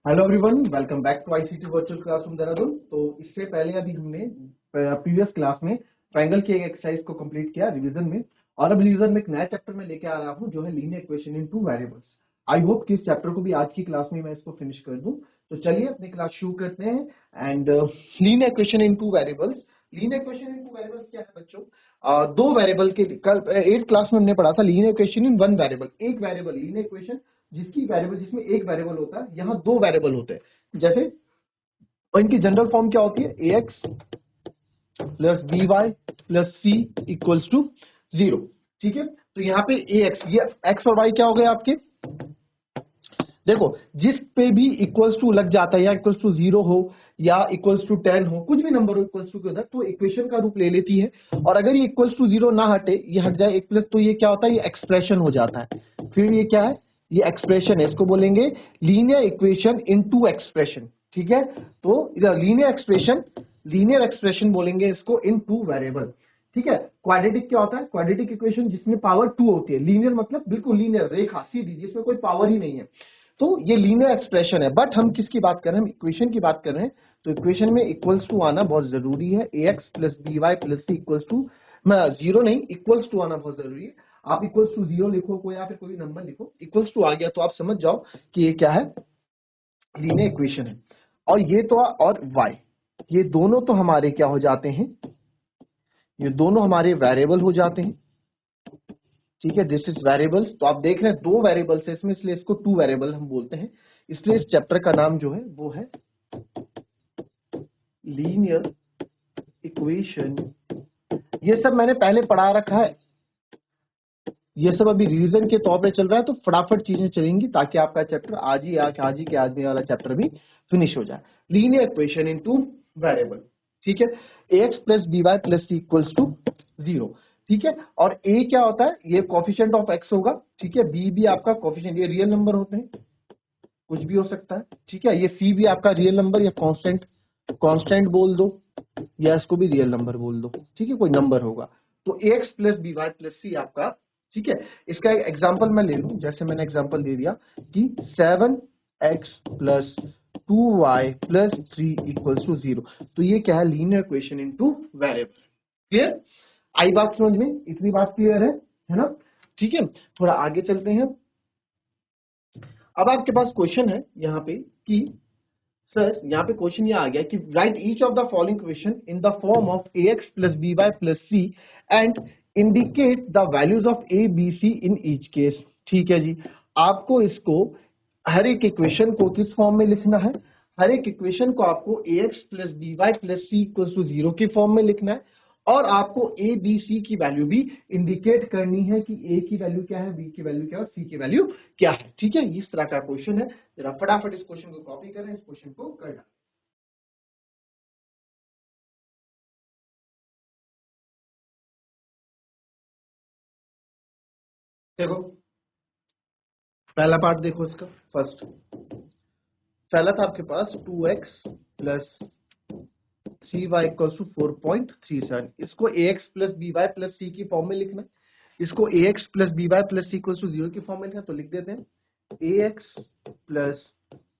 Hello everyone, welcome back to ICT virtual classroom Dehradun. तो इससे पहले अभी हमने प्रीवियस क्लास में ट्रायंगल की एक एक्सरसाइज को कंप्लीट किया रिवीजन में, और अब रिवीजन में एक नया चैप्टर में लेके आ रहा हूं जो है linear equation in two variables. I hope कि इस चैप्टर को भी आज की क्लास में मैं इसको फिनिश कर दूं। तो चलिए अपनी क्लास शुरू करते हैं। And linear equation in two variables, linear equation in two variables क्या है बच्चों? दो वेरिएबल के, कल 8th क्लास में हमने पढ़ा था linear equation in one variable. एक वेरिएबल लीनियर इक्वेशन जिसमें एक वेरिएबल होता है, यहाँ दो वेरिएबल होते हैं। जैसे इनकी जनरल फॉर्म क्या होती है? ax plus B Y plus C equals to 0। ठीक है, तो यहाँ पे ax, ये x और y क्या हो गए आपके? देखो, जिस पे भी इक्वल्स टू लग जाता है, या इक्वल्स टू 0 हो या इक्वल्स टू 10 हो, कुछ भी नंबर हो इक्वल्स टू के उधर, तो इक्वेशन का रूप ले लेती है। और अगर ये इक्वल्स टू 0 ना हटे, ये हट जाए एक प्लस, तो ये क्या होता है? ये एक्सप्रेशन हो जाता है। फिर ये क्या है? ये एक्सप्रेशन है। इसको बोलेंगे लीनियर इक्वेशन इनटू एक्सप्रेशन। ठीक है, तो लीनियर एक्सप्रेशन बोलेंगे इसको इन टू वेरिएबल। ठीक है, क्वाड्रेटिक क्या होता है? क्वाड्रेटिक इक्वेशन जिसमें पावर 2 होती है। लीनियर मतलब बिल्कुल लीनियर, रेखा सीधी, जिसमें कोई पावर ही नहीं है। तो ये लीनियर एक्सप्रेशन है। बट हम किसकी बात कर रहे हैं? हम इक्वेशन की बात कर रहे हैं। तो इक्वेशन में इक्वल्स टू आना बहुत जरूरी है। ax plus B Y plus C equals to, 0 नहीं, इक्वल्स टू आना बहुत जरूरी है। आप इक्वल्स टू 0 लिखो को, या फिर कोई नंबर लिखो, इक्वल्स टू आ गया तो आप समझ जाओ कि ये क्या है? लीनियर इक्वेशन है। और ये तो और y, ये दोनों तो हमारे क्या हो जाते हैं? ये दोनों हमारे वेरिएबल हो जाते हैं। ठीक है, दिस इज वेरिएबल्स। तो आप देख रहे हैं दो वेरिएबल्स है इसमें, इसलिए इसको टू वेरिएबल हम बोलते हैं। इसलिए इस चैप्टर का नाम जो है वो है लीनियर इक्वेशन। ये सब मैंने पहले पढ़ा रखा है, ये सब अभी रिवीजन के तौर पे चल रहा है, तो फटाफट चीजें चलेंगी ताकि आपका चैप्टर आज ही वाला चैप्टर भी फिनिश हो जाए। Linear equation into variable. ठीक है, ax plus B Y plus C equals to 0। ठीक है, और a क्या होता है? ये कोफिशिएंट ऑफ x होगा। ठीक है, b भी आपका कोफिशिएंट, ये रियल नंबर होते हैं, कुछ भी हो सकता है। ठीक है, ये c भी आपका रियल नंबर या कांस्टेंट बोल दो, या इसको भी रियल नंबर बोल दो। ठीक है, कोई नंबर होगा। तो ax plus B Y plus c आपका, ठीक है। इसका एक एग्जांपल मैं ले लूं, जैसे मैंने एग्जांपल दे दिया कि 7x plus 2y plus 3 equals to 0। तो ये क्या है? Linear equation into variable. Clear? आई बात समझ में? इतनी बात क्लियर है ना? ठीक है, थोड़ा आगे चलते हैं। अब आपके पास क्वेश्चन है यहाँ पे कि सर, यहाँ पे क्वेश्चन ये आ गया कि write each of the following question in the form of ax plus B Y plus C and indicate the values of a b c in each case. ठीक है जी, आपको इसको हर एक इक्वेशन को किस फॉर्म में लिखना है? हर एक इक्वेशन को आपको ax plus B Y plus C equal to 0 की फॉर्म में लिखना है, और आपको a b c की वैल्यू भी इंडिकेट करनी है कि a की वैल्यू क्या है, b की वैल्यू क्या है और c की वैल्यू क्या है। ठीक है, इस तरह का क्वेश्चन है। जरा फटाफट इस क्वेश्चन को कॉपी करें, इस क्वेश्चन को कर डालें। देखो, पहला पार्ट देखो इसका। फर्स्ट पहला था आपके पास 2x plus 3y equals to 4.37। इसको ax plus B Y plus c की फॉर्म में लिखना है। इसको ax plus B Y plus C equals to 0 की फॉर्म में लिखना है, तो लिख देते हैं ax प्लस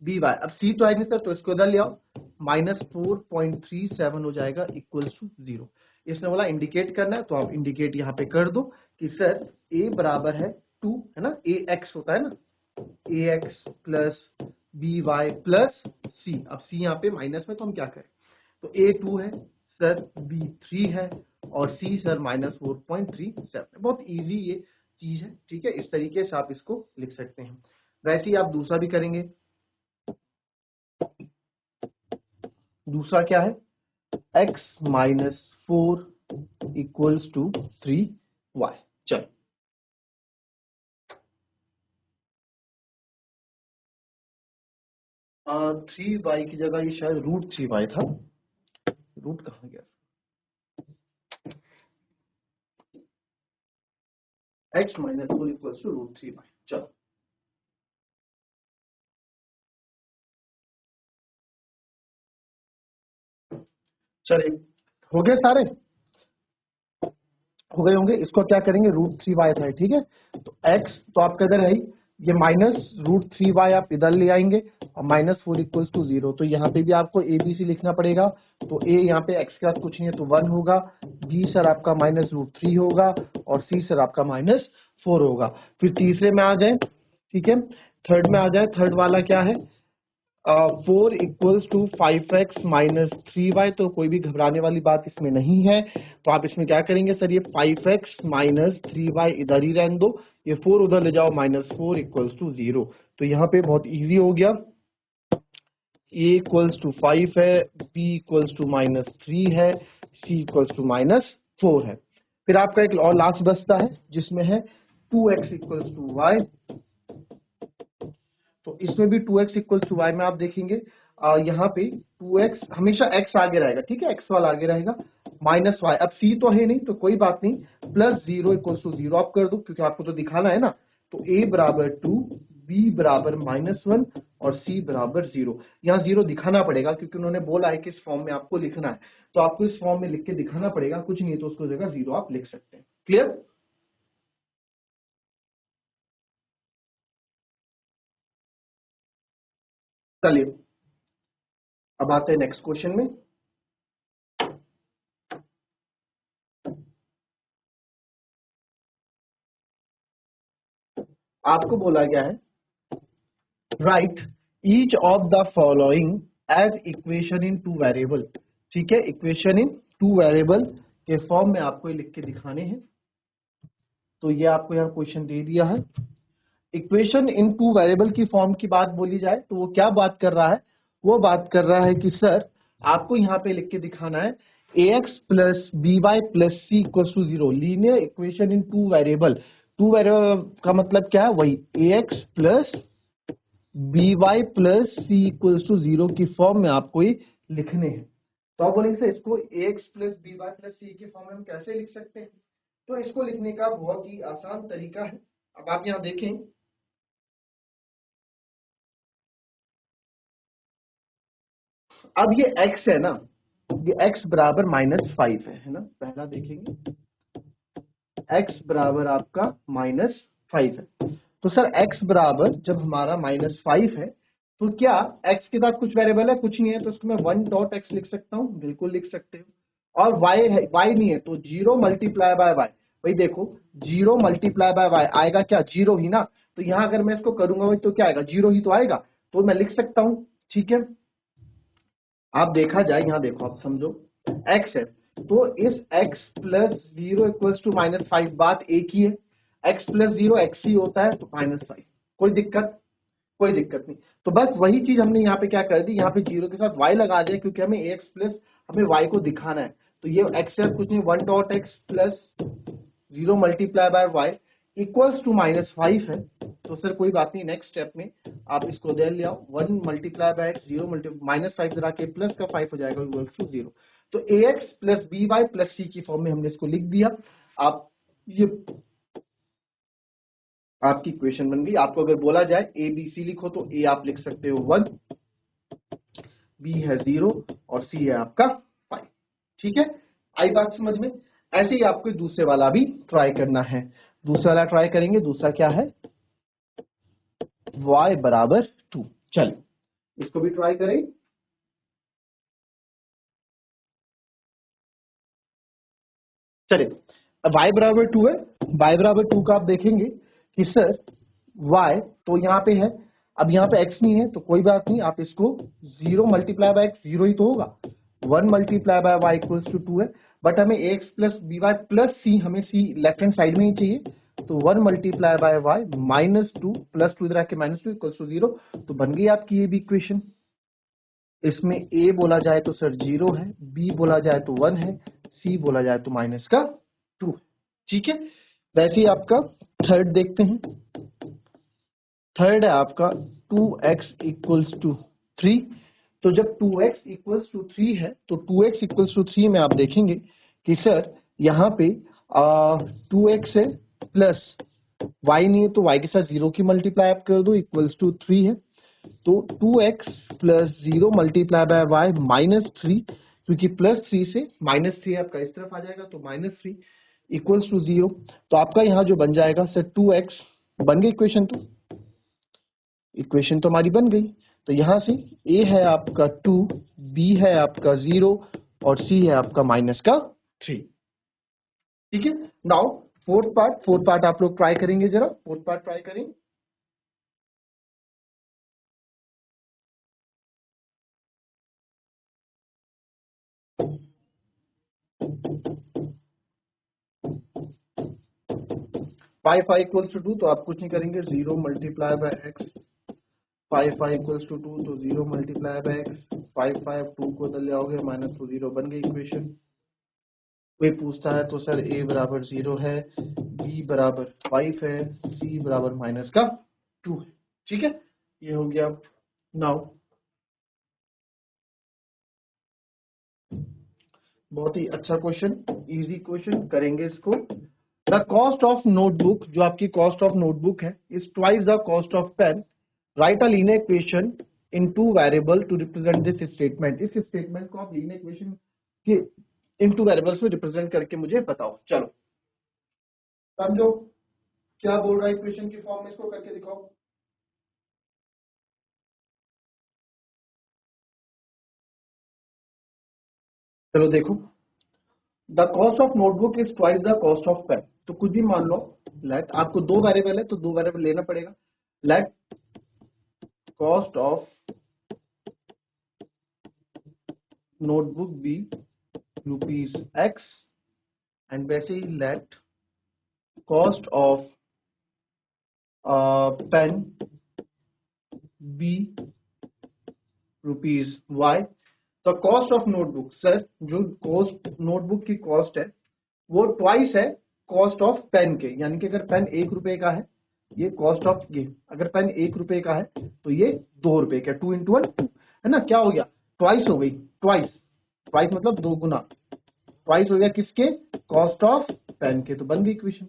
बी वाई। अब c तो आएगी सर, तो इसको इधर ले आओ, माइनस 4.37 हो जाएगा इक्वल्स टू 0। इसने बोला इंडिकेट करना है, तो आप इंडिकेट यहाँ पे कर दो कि सर a बराबर है 2, है ना, ax होता है ना, ax plus B Y plus c. अब c यहाँ पे माइनस में, तो हम क्या करें? तो a 2 है सर, b 3 है, और c सर माइनस 4.37। बहुत इजी ये चीज है। ठीक है, इस तरीके से आप इसको लिख सकते हैं। वैसे ही आप दूसरा भी करेंगे। दूसरा क्या है? x minus 4 equals to 3y। चलो, 3y की जगह ये शायद √3y था। रूट कहाँ गया? x minus 4 equals to √3y। चलो, चलिए, हो गए सारे? हो गए होंगे। इसको क्या करेंगे? √3y था, ठीक है। तो x तो आपका इधर है ही, ये -√3y आप इधर ले आएंगे और -4 इक्वल्स टू 0। तो यहाँ पे भी आपको ABC लिखना पड़ेगा। तो A यहाँ पे x के साथ कुछ नहीं है तो 1 होगा, B सर आपका -√3 होगा और C सर आपका -4 होगा। फिर तीसरे में आ जाए, ठीक है, थर्ड में आ जाए। थर्ड वाला क्या है, 4 equals to 5x minus 3y। तो कोई भी घबराने वाली बात इसमें नहीं है। तो आप इसमें क्या करेंगे, सर ये 5x माइनस 3y इधर ही रहने दो, ये 4 उधर ले जाओ, -4 इक्वल्स टू 0। तो यहाँ पे बहुत इजी हो गया। a इक्वल्स टू 5 है, b इक्वल्स टू -3 है, c इक्वल्स टू -4 है। फिर आपका एक और लास्ट बचता है जिसमें है 2x इक्वल्स टू y। तो इसमें भी 2x इक्वल टू y में आप देखेंगे यहाँ पे 2x हमेशा x आगे रहेगा, ठीक है, x वाला आगे रहेगा, -y। अब c तो है नहीं तो कोई बात नहीं, +0 इक्वल टू 0 आप कर दो क्योंकि आपको तो दिखाना है ना। तो a बराबर 2, b बराबर -1 और c बराबर 0। यहाँ 0 दिखाना पड़ेगा क्योंकि उन्होंने बोला है कि इस फॉर्म में आपको लिखना है, तो आपको इस फॉर्म में लिख के दिखाना पड़ेगा, कुछ नहीं तो उसको जगह 0 आप लिख सकते हैं। क्लियर? चलिए अब आते हैं नेक्स्ट क्वेश्चन में। आपको बोला गया है write each of the following as equation in two variable. ठीक है, इक्वेशन इन टू वेरिएबल के फॉर्म में आपको ये लिख के दिखाने हैं। तो ये आपको यहाँ क्वेश्चन दे दिया है। इक्वेशन इन टू वेरिएबल की फॉर्म की बात बोली जाए तो वो क्या बात कर रहा है, वो बात कर रहा है कि सर आपको यहाँ पे लिख के दिखाना है ax plus B Y plus C equal to 0 linear equation in two variable. Two variable का मतलब क्या है, वही ax plus B Y plus C equals to 0 की फॉर्म में आपको ये लिखने हैं। तो आप बोलेंगे सर इसको ax plus B Y plus c के फॉर्म में हम कैसे लिख सकते हैं। तो इसको लिखने का बहुत ही आसान तरीका है। अब आप यहाँ देखें, अब ये x है ना, ये x बराबर -5 है ना, पहला देखेंगे x बराबर आपका -5 है। तो सर x बराबर जब हमारा -5 है तो क्या x के साथ कुछ वेरिएबल है, कुछ नहीं है, तो इसको मैं 1.x लिख सकता हूँ, बिल्कुल लिख सकते हो। और y है, y नहीं है तो 0 मल्टीप्लाई बाय y। भाई देखो 0 मल्टीप्लाई बाय y आएगा क्या, 0 ही ना। तो यहाँ अगर मैं इसको करूंगा वही तो क्या आएगा, 0 ही तो आएगा, तो मैं लिख सकता हूँ। ठीक है, आप देखा जाए यहाँ देखो, आप समझो x है तो इस x प्लस 0 इक्वल्स टू -5 बात एक ही है, x प्लस 0 x ही होता है तो -5। कोई दिक्कत, कोई दिक्कत नहीं। तो बस वही चीज हमने यहाँ पे क्या कर दी, यहाँ पे 0 के साथ y लगा दिया क्योंकि हमें ax प्लस हमें y को दिखाना है। तो ये x है कुछ नहीं, 1.x plus 0 multiply by y equals to -5 है। तो सर कोई बात नहीं, नेक्स्ट स्टेप में आप इसको दे ले आओ, 1 मल्टीप्लाई बाय x 0 -5 जरा के प्लस का 5 हो जाएगा इक्वल्स टू 0। तो ax plus B Y plus c की फॉर्म में हमने इसको लिख दिया। आप ये आपकी इक्वेशन बन गई। आपको अगर बोला जाए ए बी सी लिखो तो ए आप लिख सकते हो 1, बी है 0 और सी है आपका 5। ठीक है, आई बात समझ में। ऐसे ही आपको दूसरे वाला भी ट्राई करना है। दूसरा वाला ट्राई करेंगे, दूसरा क्या है, y बराबर 2। चलिए इसको भी ट्राई करें। चलिए अब y बराबर 2 है, y बराबर 2 का आप देखेंगे कि सर y तो यहाँ पे है, अब यहाँ पे x नहीं है तो कोई बात नहीं, आप इसको 0 मल्टीप्लाई बाय x 0 ही तो होगा, 1 multiply by y equals to 2 है। बट हमें ax plus B Y plus c, हमें c लेफ्ट हैंड साइड में ही चाहिए, तो 1 मल्टीप्लाई बाय y -2 प्लस 2 इधर आके -2 इक्वल्स टू 0। तो बन गई आपकी ये भी इक्वेशन। इसमें a बोला जाए तो सर 0 है, b बोला जाए तो 1 है, c बोला जाए तो -2। ठीक है, वैसे ही आपका थर्ड देखते हैं। थर्ड है आपका 2x इक्वल्स टू 3। तो जब 2x इक्वल्स टू 3 है तो 2x इक्वल्स टू 3 में आप देखेंगे कि सर यहाँ पे 2x है प्लस y नहीं है तो y के साथ 0 की मल्टीप्लाई आप कर दो इक्वल्स टू 3 है। तो 2x plus 0 multiply by y -3, क्योंकि +3 से -3 आपका इस तरफ आ जाएगा तो -3 इक्वल्स टू 0। तो आपका यहाँ जो बन जाएगा सर 2x बन गई इक्वेशन। तो इक्वेशन तो हमारी बन गई। तो यहां से a है आपका 2, b है आपका 0 और c है आपका -3। ठीक है। नाउ फोर्थ पार्ट आप लोग ट्राई करेंगे, जरा फोर्थ पार्ट ट्राई करें। फाइव इक्वल्स टू 2 तो आप कुछ नहीं करेंगे, 0 multiply by X. 5 equals to 2 तो 0 मल्टीप्लाई बाय एक्स। 5 2 को उधर ले आओगे माइनस टू 0 बन गई इक्वेशन। कोई पूछता है तो सर a बराबर 0 है, b बराबर 5 है, c बराबर -2 है। ठीक है, ये हो गया। नाउ बहुत ही अच्छा क्वेश्चन, इजी क्वेश्चन, करेंगे इसको। द कॉस्ट ऑफ नोटबुक, जो आपकी कॉस्ट ऑफ नोटबुक है, is twice the cost of pen. Write a linear equation in two variable to represent this statement. इस स्टेटमेंट को आप लीनियर इक्वेशन के इन टू वेरिएबल्स में रिप्रेजेंट करके मुझे बताओ। चलो समझो क्या बोल रहा है इक्वेशन की फॉर्म में, इसको करके दिखाओ। चलो देखो, the cost of notebook is twice the cost of pen. तो कुछ भी मान लो, लेट आपको दो वेरिएबल है तो दो वेरिएबल लेना पड़ेगा। Let cost of notebook be ₹X and वैसे ही let cost of pen be ₹Y। तो कॉस्ट ऑफ नोटबुक, सर जो कॉस्ट नोटबुक की कॉस्ट है वो ट्वाइस है कॉस्ट ऑफ पेन के, यानी कि अगर पेन ₹1 का है, ये कॉस्ट ऑफ ये, अगर पेन ₹1 का है तो ये ₹2 का, 2 इंटू 1 2 है ना। क्या हो गया, ट्वाइस हो गई, ट्वाइस। ट्वाइस मतलब दो गुना, ट्वाइस हो गया किसके, कॉस्ट ऑफ पेन के। तो बन गई इक्वेशन।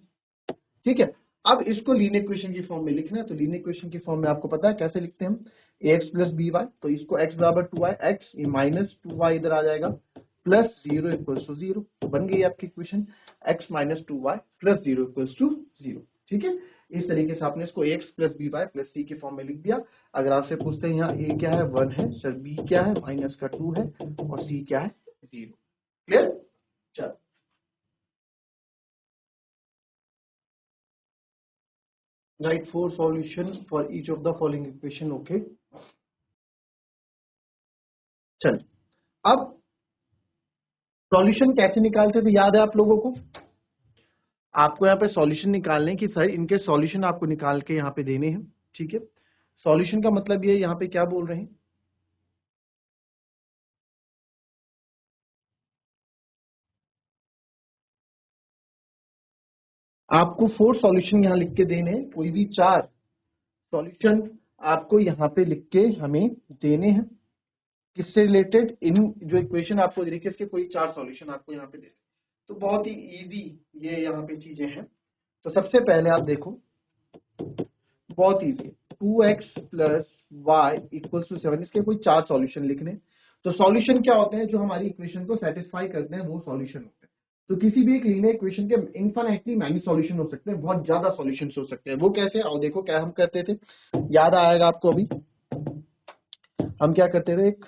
ठीक है, अब इसको लीनियर इक्वेशन की फॉर्म में लिखना है। तो लीनियर इक्वेशन की फॉर्म में आपको पता है कैसे लिखते हैं हम, ax प्लस बी वाई। तो इसको x बराबर 2y, x -2y इधर आ जाएगा, प्लस 0 इक्वल्स टू 0। तो बन गई आपकी equation, x -2y plus 0 equals to 0। ठीक है, इस तरीके से आपने इसको ax plus B Y plus c के फॉर्म में लिख दिया। अगर आपसे पूछते हैं यहाँ a क्या है, 1 है, सर b क्या है, -2 है, और c क्या है, 0। क्लियर। चलो write 4 solutions for each of the following equation। okay, चल अब सॉल्यूशन कैसे निकालते थे, याद है आप लोगों को। आपको यहाँ पे सॉल्यूशन निकालने की, सर इनके सॉल्यूशन आपको निकाल के यहाँ पे देने हैं। ठीक है, सॉल्यूशन का मतलब ये यहाँ पे क्या बोल रहे हैं, आपको 4 सॉल्यूशन यहाँ लिख के देने हैं, कोई भी 4 सॉल्यूशन आपको यहाँ पे लिख के हमें देने हैं। किससे रिलेटेड, इन जो इक्वेशन आपको दे रखी है इसके कोई 4 सॉल्यूशन आपको यहाँ पे देने। तो बहुत ही इजी ये यहाँ पे चीजें हैं। तो सबसे पहले आप देखो, बहुत इजी है, 2x plus Y equals to 7, इसके कोई 4 सॉल्यूशन लिखने। तो सॉल्यूशन क्या होते हैं, जो हमारी इक्वेशन को सेटिस्फाई करते हैं वो सॉल्यूशन होते हैं। तो किसी भी एक लीनियर इक्वेशन के इनफिनिटली मैनी सॉल्यूशन हो सकते हैं, बहुत ज्यादा सॉल्यूशन हो सकते हैं। वो कैसे, और देखो क्या हम करते थे, याद आएगा आपको अभी, हम क्या करते थे, एक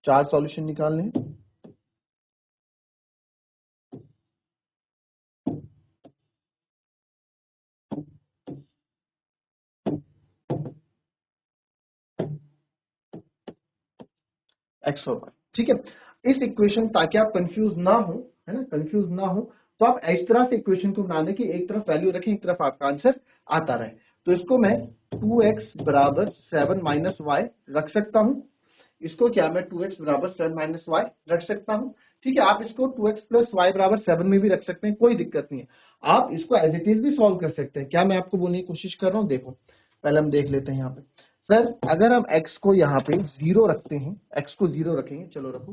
4 सॉल्यूशन निकालने हैं। एक्स और वाई। ठीक है, इस इक्वेशन, ताकि आप कंफ्यूज ना हो, है ना, कंफ्यूज ना हो, तो आप इस तरह से इक्वेशन को बना दें कि एक तरफ वैल्यू रखें, एक तरफ आपका आंसर आता रहे। तो इसको मैं 2x बराबर 7 माइनस वाई रख सकता हूं। इसको क्या मैं 2x बराबर 7 माइनस वाई रख सकता हूं। ठीक है, आप इसको 2x प्लस वाई बराबर 7 में भी रख सकते हैं, कोई दिक्कत नहीं है। आप इसको एज इट इज भी सॉल्व कर सकते हैं। क्या मैं आपको बोलने की कोशिश कर रहा हूं, देखो पहले हम देख लेते हैं यहाँ पे। सर अगर हम x को यहाँ पे 0 रखते हैं, x को 0 रखेंगे, चलो रखो,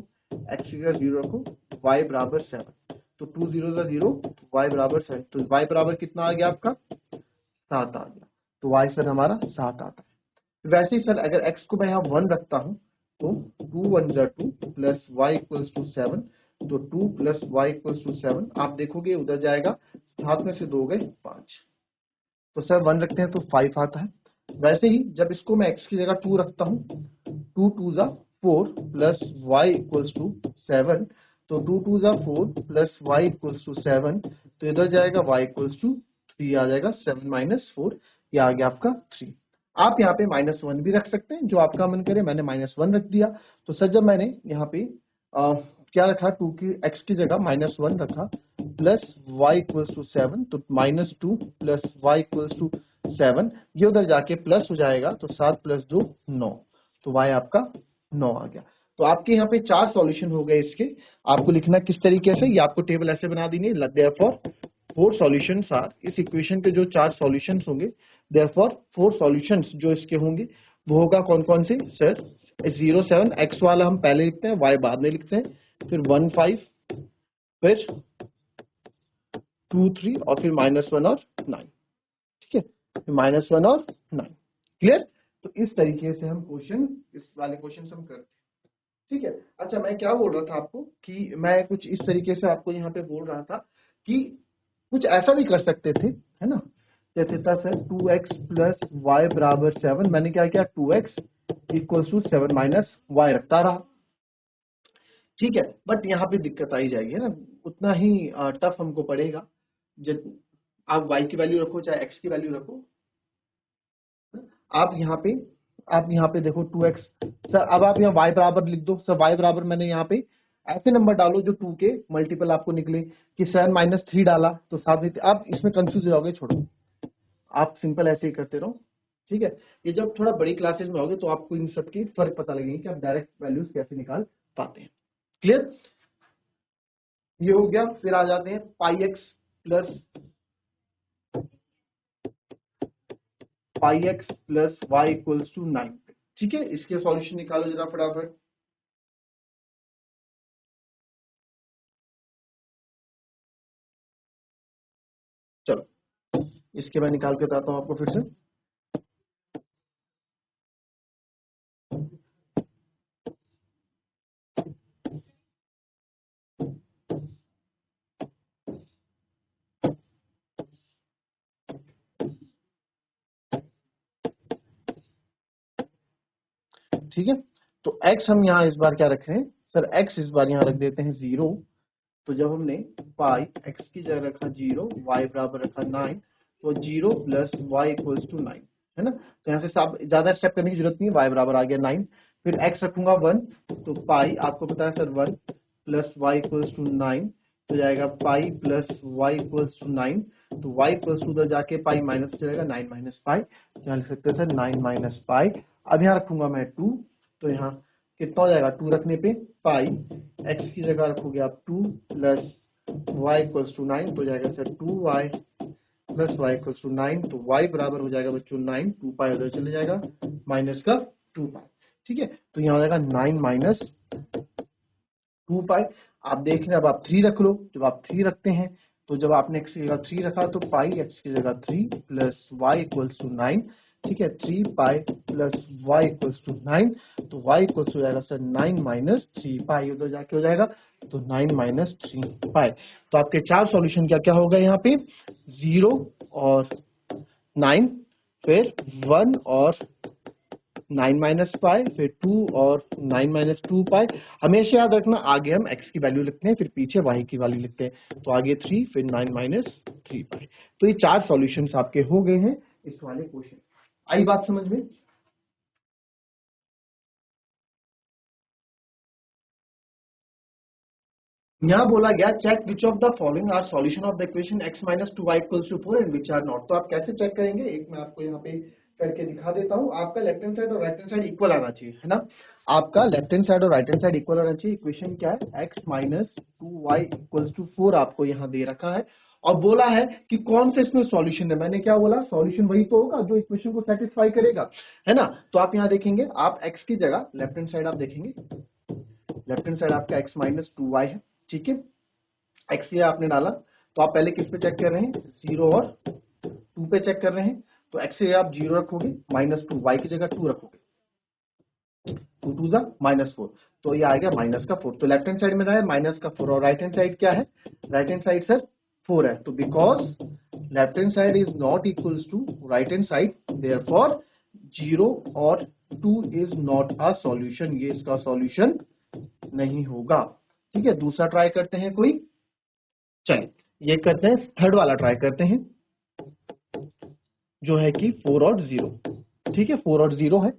x की जगह 0 रखो, y बराबर 7, तो 2 0 का 0, y बराबर 7, तो y बराबर कितना आ गया आपका, 7 आ गया। तो y सर हमारा 7 आता है। वैसे ही सर अगर x को मैं यहाँ 1 रखता हूँ, तो 2 1 जा 2 प्लस y इक्वल्स टू 7, तो 2 प्लस y इक्वल्स टू 7, आप देखोगे उधर जाएगा, 7 में से 2 गए 5। तो सर 1 रखते हैं तो 5 आता है। वैसे ही जब इसको मैं x की जगह 2 रखता हूँ, 2 2 जा 4 प्लस y इक्वल्स टू 7, तो 2 2 जा 4 प्लस y इक्वल्स टू 7, तो इधर जाएगा y इक्वल्स टू 3 आ जाएगा, 7 माइनस 4, ये आ गया आपका 3। आप यहाँ पे -1 भी रख सकते हैं, जो आपका मन करे। मैंने -1 रख दिया। तो सर जब मैंने यहाँ पे क्या रखा, 2 की x की जगह -1 रखा प्लस y इक्वल्स टू 7, तो -2 प्लस y इक्वल्स टू 7, ये उधर जाके प्लस हो जाएगा, तो 7 प्लस 2 9, तो y आपका 9 आ गया। तो आपके यहाँ पे 4 सॉल्यूशन हो गए इसके। आपको लिखना किस तरीके से, ये आपको टेबल ऐसे बना देनी है, देयरफॉर 4 सॉल्यूशंस आर, इस इक्वेशन के जो 4 सॉल्यूशंस होंगे, देयरफॉर 4 सॉल्यूशंस जो इसके होंगे वो होगा कौन कौन से सर, 0 7, x वाला हम पहले लिखते हैं, y बाद में लिखते हैं, फिर 1 5, फिर 2 3, और फिर -1 और 9, ठीक है, फिर -1 और 9। क्लियर? तो इस तरीके से हम क्वेश्चन, इस वाले क्वेश्चन हम करते हैं, ठीक है। अच्छा, मैं क्या बोल रहा था आपको कि मैं कुछ इस तरीके से आपको यहाँ पे बोल रहा था कि कुछ ऐसा भी कर सकते थे, है ना, जैसे था सर 2x प्लस वाई बराबर 7, मैंने क्या किया, 2x equals to 7 minus Y रखता रहा, ठीक है। बट यहाँ पे दिक्कत आई जाएगी, है ना, उतना ही टफ हमको पड़ेगा। जब आप y की वैल्यू रखो चाहे x की वैल्यू रखो, आप यहाँ पे देखो 2x, सर अब आप यहाँ y बराबर लिख दो। सर y बराबर मैंने यहाँ पे ऐसे नंबर डालो जो 2 के मल्टीपल आपको निकले, कि 7 माइनस 3 डाला तो 7, आप इसमें कंफ्यूज हो जाओगे, छोड़ो, आप सिंपल ऐसे ही करते रहो, ठीक है। ये जब थोड़ा बड़ी क्लासेस में होगे तो आपको इन सब की फर्क पता लगेगी कि आप डायरेक्ट वैल्यूज कैसे निकाल पाते हैं। क्लियर? ये हो गया। फिर आ जाते हैं pi x plus Y equals to 9, ठीक है। इसके सॉल्यूशन निकालो जरा फटाफट। चलो इसके मैं निकाल के बताता हूं आपको फिर से। ठीक है, तो x हम यहाँ इस बार क्या रख रहे हैं सर, x इस बार यहाँ रख देते हैं 0। तो जब हमने पाई x की जगह रखा 0, y बराबर रखा 9, तो 0 प्लस वाई इक्वल्स टू 9, है ना। तो यहाँ से सब ज्यादा स्टेप करने की जरूरत नहीं है, y बराबर आ गया 9। फिर x रखूंगा 1, तो पाई आपको पता है sir 1 plus Y equals to 9, तो जाएगा pi plus Y equals to 9, तो y इक्वल्स टू उधर जाके पाई माइनस हो जाएगा, 9 माइनस पाई, यहाँ लिख सकते हैं सर 9 माइनस पाई। अब यहाँ रखूंगा मैं 2, तो यहाँ कितना हो जाएगा, 2 रखने पे पाई x की जगह रखोगे आप 2 प्लस y इक्वल्स टू 9, तो जाएगा sir 2y plus y equals to 9, तो y बराबर हो जाएगा बच्चों 9, 2 पाई उधर चले जाएगा, माइनस का 2 पाई, ठीक है। तो यहाँ हो जाएगा 9 माइनस 2 पाई। आप देख रहे हैं, अब आप 3 रख लो। जब आप 3 रखते हैं, तो जब आपने x की जगह 3 रखा, तो पाई x की जगह 3 प्लस y इक्वल्स टू 9, ठीक है, 3 pi plus y equals to 9, तो y इक्वल्स हो जाएगा सर 9 माइनस 3 पाई, उधर जाके हो जाएगा, तो 9 माइनस 3 पाई। तो आपके 4 सॉल्यूशन क्या क्या हो गए यहाँ पे, 0 और 9, फिर 1 और 9 माइनस पाई, फिर 2 और 9 माइनस 2 पाई। हमेशा याद रखना, आगे हम x की वैल्यू लिखते हैं, फिर पीछे y की वैल्यू लिखते हैं, तो आगे 3, फिर 9 माइनस 3 पाई। तो ये 4 सॉल्यूशंस आपके हो गए हैं इस वाले क्वेश्चन। आई बात समझ में? यहाँ बोला गया check which of the following are solution of the equation x minus 2y equals to 4 and which are not. तो आप कैसे चेक करेंगे, एक मैं आपको यहाँ पे करके दिखा देता हूँ। आपका लेफ्ट हैंड साइड और राइट हैंड साइड इक्वल आना चाहिए, है ना। आपका लेफ्ट हैंड साइड और राइट हैंड साइड इक्वल आना चाहिए। इक्वेशन क्या है, x minus 2y equals to 4 आपको यहाँ दे रखा है, और बोला है कि कौन सा इसमें सॉल्यूशन है। मैंने क्या बोला, सॉल्यूशन वही तो होगा जो इक्वेशन को सेटिस्फाई करेगा, है ना। तो आप यहाँ देखेंगे, आप x की जगह लेफ्ट हैंड साइड आप देखेंगे, लेफ्ट हैंड साइड आपका x माइनस 2y है, ठीक है। एक्स ये आपने डाला, तो आप पहले किस पे चेक कर रहे हैं, 0 और 2 पे चेक कर रहे हैं। तो एक्स ये आप 0 रखोगे, माइनस 2, वाई की जगह 2 रखोगे, 2 2 जा माइनस 4, तो ये आएगा माइनस का 4। तो लेफ्ट हैंड साइड में रहा है माइनस का 4, और राइट हैंड साइड क्या है, राइट हैंड साइड सर 4 है, तो because left hand side is not equals to right hand side, therefore 0 और 2 इज नॉट अ सॉल्यूशन, ये इसका सॉल्यूशन नहीं होगा। ठीक है, दूसरा ट्राई करते हैं कोई। चलिए ये करते हैं, थर्ड वाला ट्राई करते हैं, जो है कि 4 और 0। ठीक है, 4 और 0 है,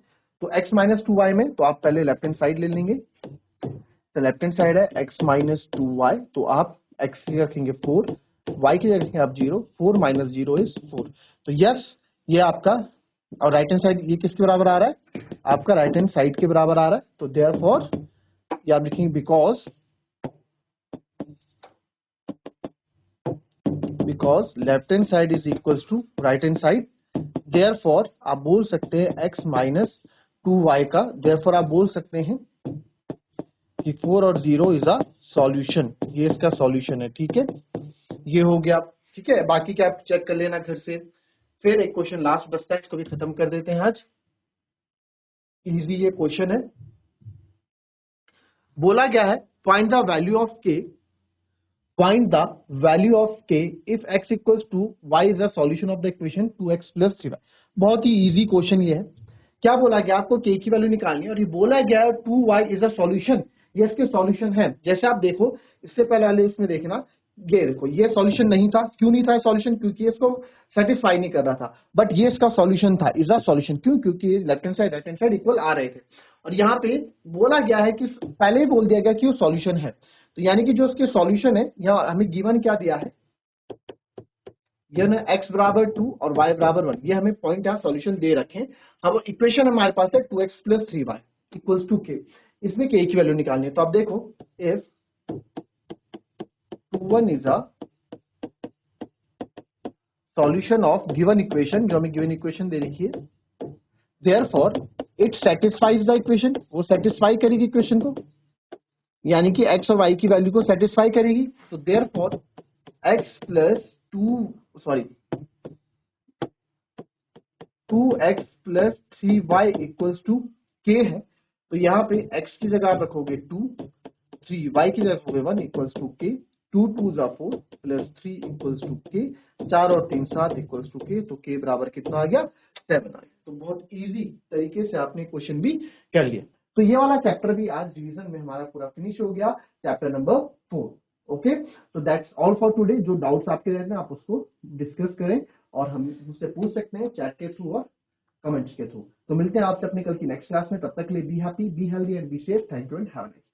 तो x माइनस 2y में तो आप पहले लेफ्ट हैंड साइड ले लेंगे, तो लेफ्ट हैंड साइड है x माइनस 2y, तो आप x की रखेंगे 4, y की रखेंगे आप 0, 4 माइनस 0 इज 4, तो यस ये आपका, और राइट हैंड साइड ये किसके बराबर आ रहा है, आपका राइट हैंड साइड के बराबर आ रहा है, तो देयरफॉर ये आप लिखेंगे because left hand side is equals to right hand side, therefore आप बोल सकते हैं x माइनस 2y का, देयरफॉर आप बोल सकते हैं कि 4 और 0 इज अ सॉल्यूशन, ये इसका सॉल्यूशन है। ठीक है, ये हो गया। ठीक है, बाकी क्या आप चेक कर लेना घर से। फिर एक क्वेश्चन लास्ट बचता है, इसको भी खत्म कर देते हैं आज। इजी ये क्वेश्चन है, बोला गया है find the value of k, find the value of k if x equals to y is the solution of the equation 2x plus 3y। बहुत ही इजी क्वेश्चन ये है। क्या बोला गया, आपको k की वैल्यू निकालनी है और ये बोला गया है 2y इज अ सॉल्यूशन, ये इसके सॉल्यूशन है। जैसे आप देखो इससे पहले वाले उसमें देखना, ये देखो ये सॉल्यूशन नहीं था, क्यों नहीं था सॉल्यूशन, क्योंकि इसको सेटिस्फाई नहीं कर रहा था, बट ये इसका सॉल्यूशन था, इज अ सॉल्यूशन, क्यों, क्योंकि left hand side right hand side equal आ रहे थे। और यहाँ पे बोला गया है कि पहले ही बोल दिया गया कि वो सॉल्यूशन है, तो यानी कि जो उसके सॉल्यूशन है, यहाँ हमें गिवन क्या दिया है, ये ना x बराबर 2 और y बराबर 1, ये हमें पॉइंट यहाँ सॉल्यूशन दे रखे हैं। अब इक्वेशन हमारे पास है 2x plus 3y equals to k, इसमें k की वैल्यू निकालनी है। तो आप देखो if 21 is a solution of given equation, जो हमें गिवन इक्वेशन दे रखी है, therefore it satisfies the equation, वो सेटिस्फाई करेगी इक्वेशन को, यानी कि x और y की वैल्यू को सेटिस्फाई करेगी, तो therefore x plus 2x plus 3y equals to k है। तो यहाँ पे x की जगह आप रखोगे 2, 3y की जगह रखोगे 1 इक्वल्स टू k, 2 2 जा 4 प्लस 3 इक्वल्स टू k, 4 और 3 7 इक्वल्स टू k, तो k बराबर कितना आ गया, 7 आ गया। तो बहुत इजी तरीके से आपने क्वेश्चन भी कर लिया। तो ये वाला चैप्टर भी आज डिवीजन में हमारा पूरा फिनिश हो गया, चैप्टर नंबर 4। ओके, तो दैट्स ऑल फॉर टुडे। जो डाउट्स आपके रहते हैं आप उसको डिस्कस करें और हम मुझसे पूछ सकते हैं चैट के थ्रू और कमेंट्स के थ्रू। तो मिलते हैं आपसे अपने कल की नेक्स्ट क्लास में, तब तक के लिए be happy, be healthy and be safe. Thank you and have a nice day.